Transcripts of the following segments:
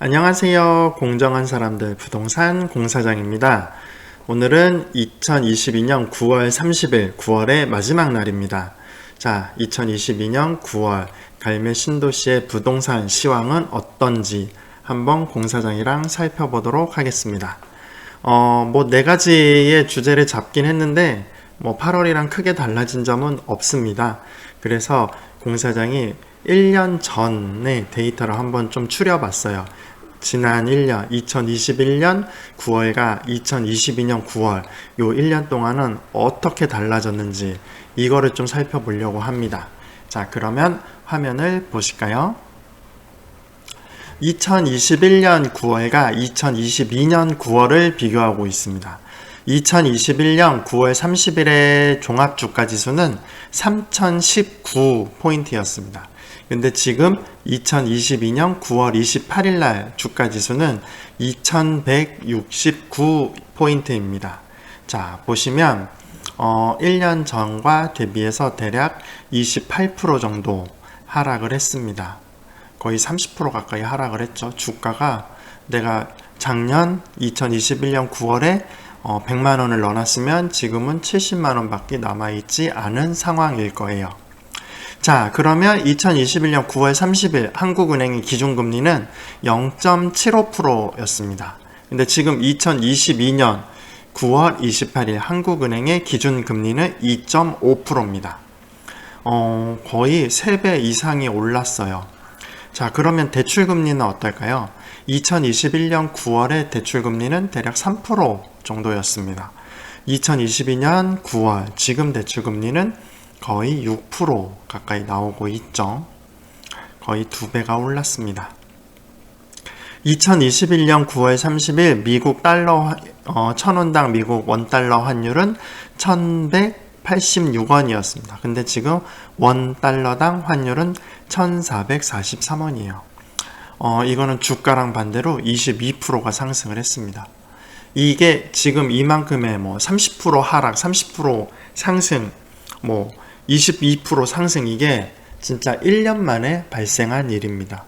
안녕하세요. 공정한 사람들 부동산 공사장입니다. 오늘은 2022년 9월 30일 9월의 마지막 날입니다. 자, 2022년 9월 갈매 신도시의 부동산 시황은 어떤지 한번 공사장이랑 살펴보도록 하겠습니다. 뭐 4가지의 주제를 잡긴 했는데 8월이랑 크게 달라진 점은 없습니다. 그래서 공사장이 1년 전의 데이터를 한번 좀 추려봤어요. 지난 1년, 2021년 9월과 2022년 9월 요 1년 동안은 어떻게 달라졌는지 이거를 좀 살펴보려고 합니다. 자, 그러면 화면을 보실까요? 2021년 9월과 2022년 9월을 비교하고 있습니다. 2021년 9월 30일의 종합주가지수는 3019포인트였습니다. 근데 지금 2022년 9월 28일 날 주가지수는 2169포인트입니다. 자, 보시면 1년 전과 대비해서 대략 28% 정도 하락을 했습니다. 거의 30% 가까이 하락을 했죠. 주가가 내가 작년 2021년 9월에 100만원을 넣어놨으면 지금은 70만원 밖에 남아있지 않은 상황일 거예요. 자, 그러면 2021년 9월 30일 한국은행의 기준금리는 0.75%였습니다. 근데 지금 2022년 9월 28일 한국은행의 기준금리는 2.5%입니다. 거의 3배 이상이 올랐어요. 자, 그러면 대출금리는 어떨까요? 2021년 9월의 대출금리는 대략 3% 정도였습니다. 2022년 9월 지금 대출금리는 거의 6% 가까이 나오고 있죠. 거의 2배가 올랐습니다. 2021년 9월 30일 미국 달러 1000원당 미국 원달러 환율은 1186원이었습니다. 근데 지금 원달러당 환율은 1443원이에요. 이거는 주가랑 반대로 22%가 상승을 했습니다. 이게 지금 이만큼의 30% 하락, 30% 상승, 22% 상승, 이게 진짜 1년 만에 발생한 일입니다.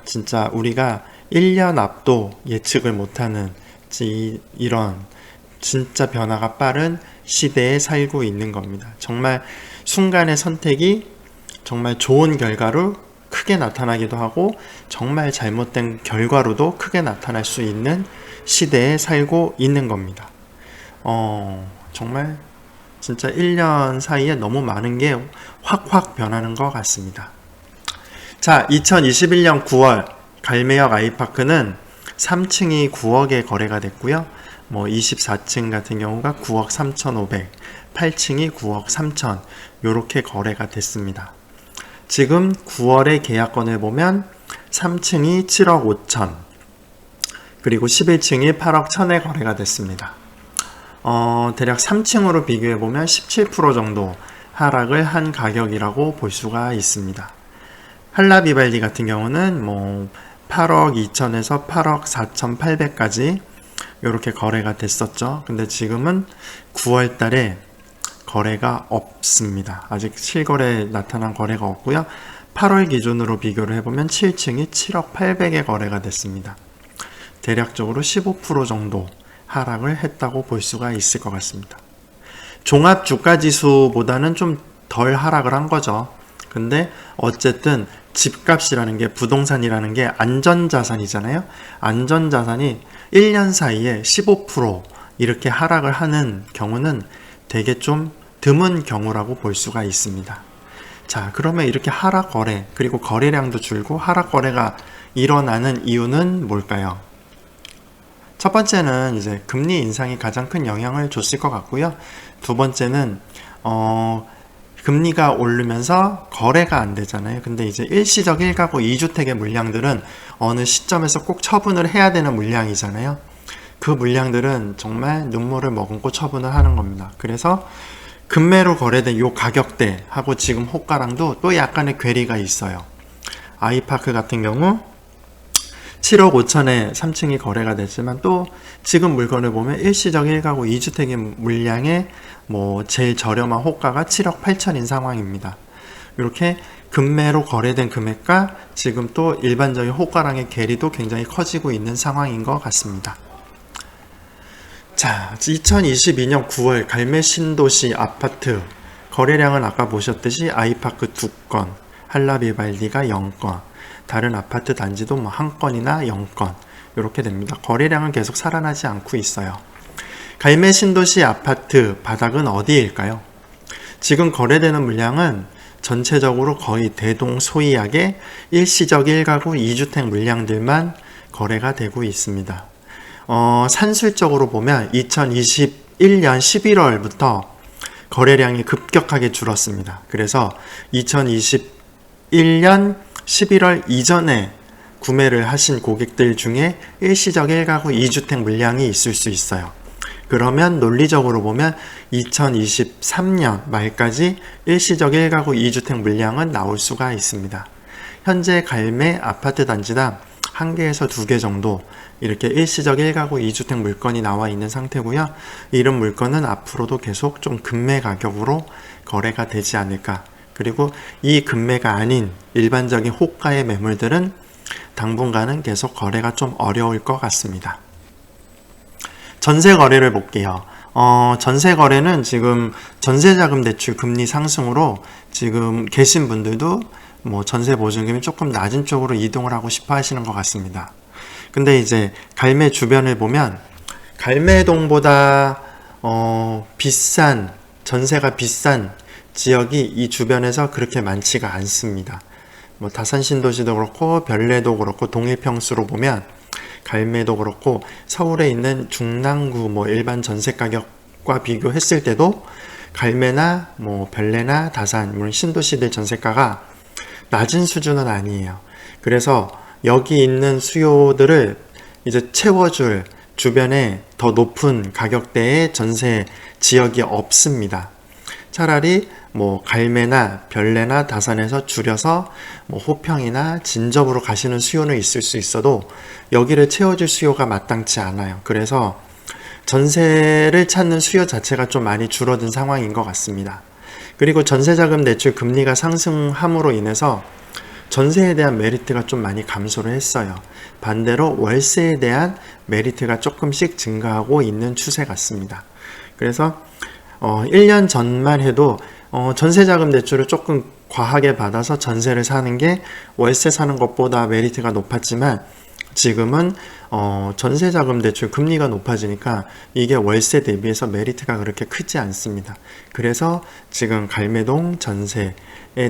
진짜 우리가 1년 앞도 예측을 못하는 이런 진짜 변화가 빠른 시대에 살고 있는 겁니다. 정말 순간의 선택이 정말 좋은 결과로 크게 나타나기도 하고 정말 잘못된 결과로도 크게 나타날 수 있는 시대에 살고 있는 겁니다. 정말 진짜 1년 사이에 너무 많은 게 확확 변하는 것 같습니다. 자, 2021년 9월 갈매역 아이파크는 3층이 9억에 거래가 됐고요. 24층 같은 경우가 9억 3,500, 8층이 9억 3천 요렇게 거래가 됐습니다. 지금 9월의 계약건을 보면 3층이 7억 5천, 그리고 11층이 8억 1천에 거래가 됐습니다. 대략 3층으로 비교해보면 17% 정도 하락을 한 가격이라고 볼 수가 있습니다. 한라비발디 같은 경우는 8억 2천에서 8억 4,800까지 이렇게 거래가 됐었죠. 근데 지금은 9월 달에 거래가 없습니다. 아직 실거래에 나타난 거래가 없고요. 8월 기준으로 비교를 해보면 7층이 7억 800에 거래가 됐습니다. 대략적으로 15% 정도 하락을 했다고 볼 수가 있을 것 같습니다. 종합주가지수보다는 좀 덜 하락을 한 거죠. 근데 어쨌든 집값이라는 게, 부동산이라는 게 안전자산이잖아요. 안전자산이 1년 사이에 15% 이렇게 하락을 하는 경우는 되게 좀 드문 경우라고 볼 수가 있습니다. 자, 그러면 이렇게 하락 거래, 그리고 거래량도 줄고 하락 거래가 일어나는 이유는 뭘까요? 첫 번째는 이제 금리 인상이 가장 큰 영향을 줬을 것 같고요. 두 번째는 금리가 오르면서 거래가 안 되잖아요. 근데 이제 일시적 1가구 2주택의 물량들은 어느 시점에서 꼭 처분을 해야 되는 물량이잖아요. 그 물량들은 정말 눈물을 머금고 처분을 하는 겁니다. 그래서 급매로 거래된 요 가격대하고 지금 호가랑도 또 약간의 괴리가 있어요. 아이파크 같은 경우 7억 5천에 3층이 거래가 됐지만 또 지금 물건을 보면 일시적 1가구 2주택의 물량의 제일 저렴한 호가가 7억 8천인 상황입니다. 이렇게 금매로 거래된 금액과 지금 또 일반적인 호가랑의 괴리도 굉장히 커지고 있는 상황인 것 같습니다. 자, 2022년 9월 갈매 신도시 아파트 거래량은 아까 보셨듯이 아이파크 2건, 할라비발디가 0건, 다른 아파트 단지도 뭐 1건이나 0건 이렇게 됩니다. 거래량은 계속 살아나지 않고 있어요. 갈매 신도시 아파트 바닥은 어디일까요? 지금 거래되는 물량은 전체적으로 거의 대동소이하게 일시적 1가구 2주택 물량들만 거래가 되고 있습니다. 산술적으로 보면 2021년 11월부터 거래량이 급격하게 줄었습니다. 그래서 2021년 11월 이전에 구매를 하신 고객들 중에 일시적 1가구 2주택 물량이 있을 수 있어요. 그러면 논리적으로 보면 2023년 말까지 일시적 1가구 2주택 물량은 나올 수가 있습니다. 현재 갈매 아파트 단지당 1개에서 2개 정도 이렇게 일시적 1가구 2주택 물건이 나와 있는 상태고요. 이런 물건은 앞으로도 계속 좀 금매 가격으로 거래가 되지 않을까. 그리고 이 금매가 아닌 일반적인 호가의 매물들은 당분간은 계속 거래가 좀 어려울 것 같습니다. 전세 거래를 볼게요. 전세 거래는 지금 전세자금 대출 금리 상승으로 지금 계신 분들도 뭐 전세 보증금이 조금 낮은 쪽으로 이동을 하고 싶어 하시는 것 같습니다. 근데 이제 갈매 주변을 보면 갈매동보다 전세가 비싼 지역이 이 주변에서 그렇게 많지가 않습니다. 뭐 다산신도시도 그렇고 별내도 그렇고 동일평수로 보면 갈매도 그렇고 서울에 있는 중랑구 뭐 일반 전세 가격과 비교했을 때도 갈매나 뭐 별내나 다산 물론 신도시들 전세가가 낮은 수준은 아니에요. 그래서 여기 있는 수요들을 이제 채워줄 주변에 더 높은 가격대의 전세 지역이 없습니다. 차라리 뭐 갈매나 별내나 다산에서 줄여서 뭐 호평이나 진접으로 가시는 수요는 있을 수 있어도 여기를 채워줄 수요가 마땅치 않아요. 그래서 전세를 찾는 수요 자체가 좀 많이 줄어든 상황인 것 같습니다. 그리고 전세자금 대출 금리가 상승함으로 인해서 전세에 대한 메리트가 좀 많이 감소를 했어요. 반대로 월세에 대한 메리트가 조금씩 증가하고 있는 추세 같습니다. 그래서 1년 전만 해도 전세자금 대출을 조금 과하게 받아서 전세를 사는 게 월세 사는 것보다 메리트가 높았지만 지금은 전세자금 대출 금리가 높아지니까 이게 월세 대비해서 메리트가 그렇게 크지 않습니다. 그래서 지금 갈매동 전세에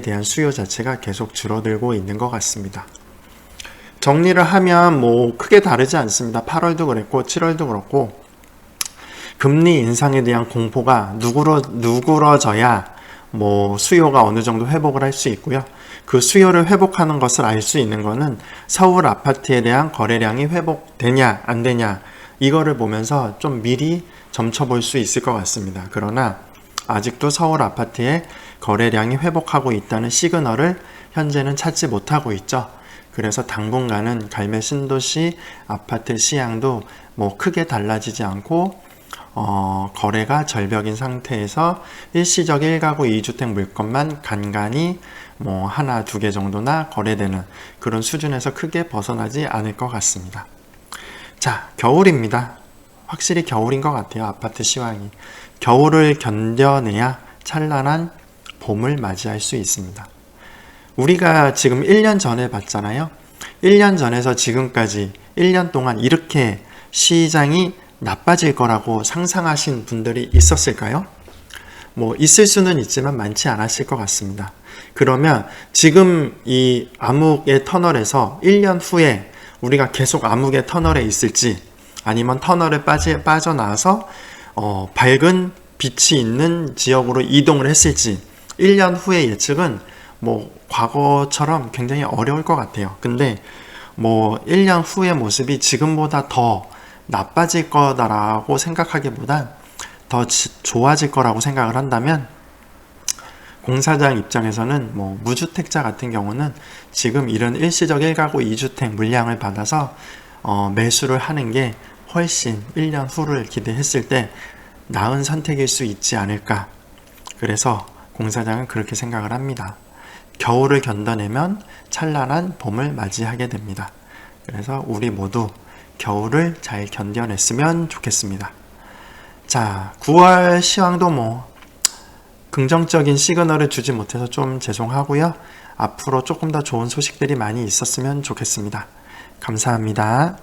대한 수요 자체가 계속 줄어들고 있는 것 같습니다. 정리를 하면 뭐 크게 다르지 않습니다. 8월도 그랬고 7월도 그렇고 금리 인상에 대한 공포가 누그러져야 뭐 수요가 어느 정도 회복을 할 수 있고요. 그 수요를 회복하는 것을 알 수 있는 거는 서울 아파트에 대한 거래량이 회복되냐 안 되냐 이거를 보면서 좀 미리 점쳐볼 수 있을 것 같습니다. 그러나 아직도 서울 아파트의 거래량이 회복하고 있다는 시그널을 현재는 찾지 못하고 있죠. 그래서 당분간은 갈매 신도시 아파트 시향도 뭐 크게 달라지지 않고 거래가 절벽인 상태에서 일시적 1가구 2주택 물건만 간간히 뭐 하나 두 개 정도나 거래되는 그런 수준에서 크게 벗어나지 않을 것 같습니다. 자, 겨울입니다. 확실히 겨울인 것 같아요. 아파트 시황이. 겨울을 견뎌내야 찬란한 봄을 맞이할 수 있습니다. 우리가 지금 1년 전에 봤잖아요. 1년 전에서 지금까지 1년 동안 이렇게 시장이 나빠질 거라고 상상하신 분들이 있었을까요? 뭐 있을 수는 있지만 많지 않았을 것 같습니다. 그러면 지금 이 암흑의 터널에서 1년 후에 우리가 계속 암흑의 터널에 있을지 아니면 터널에 빠져나와서 밝은 빛이 있는 지역으로 이동을 했을지 1년 후의 예측은 뭐 과거처럼 굉장히 어려울 것 같아요. 근데 뭐 1년 후의 모습이 지금보다 더 나빠질 거다라고 생각하기보단 더 좋아질 거라고 생각을 한다면 공사장 입장에서는 뭐 무주택자 같은 경우는 지금 이런 일시적 1가구 2주택 물량을 받아서 매수를 하는 게 훨씬 1년 후를 기대했을 때 나은 선택일 수 있지 않을까. 그래서 공사장은 그렇게 생각을 합니다. 겨울을 견뎌내면 찬란한 봄을 맞이하게 됩니다. 그래서 우리 모두 겨울을 잘 견뎌냈으면 좋겠습니다. 자, 9월 시황도 긍정적인 시그널을 주지 못해서 좀 죄송하고요. 앞으로 조금 더 좋은 소식들이 많이 있었으면 좋겠습니다. 감사합니다.